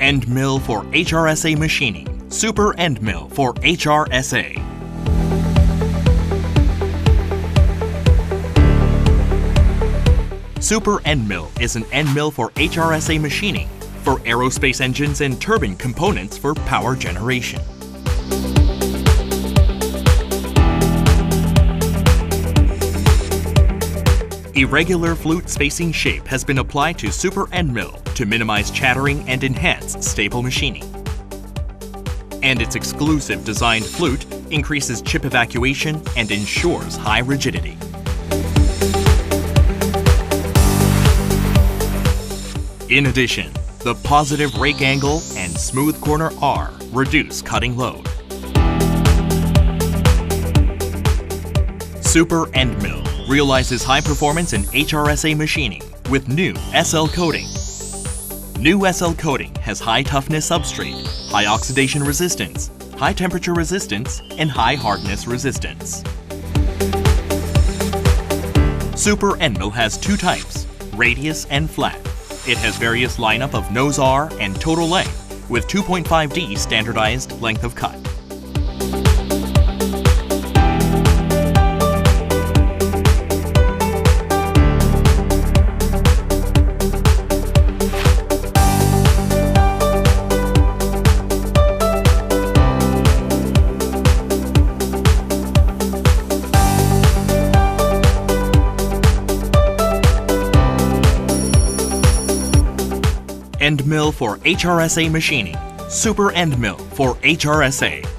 Endmill for HRSA machining. Super Endmill for HRSA. Super Endmill is an end mill for HRSA machining for aerospace engines and turbine components for power generation. Irregular flute spacing shape has been applied to Super Endmill to minimize chattering and enhance stable machining. And its exclusive designed flute increases chip evacuation and ensures high rigidity. In addition, the positive rake angle and smooth corner R reduce cutting load. Super Endmill realizes high performance in HRSA machining with new SL coating. New SL coating has high toughness substrate, high oxidation resistance, high temperature resistance, and high hardness resistance. Super Endmill has two types, radius and flat. It has various lineup of nose R and total length with 2.5D standardized length of cut. Endmill for HRSA machining. Super Endmill for HRSA.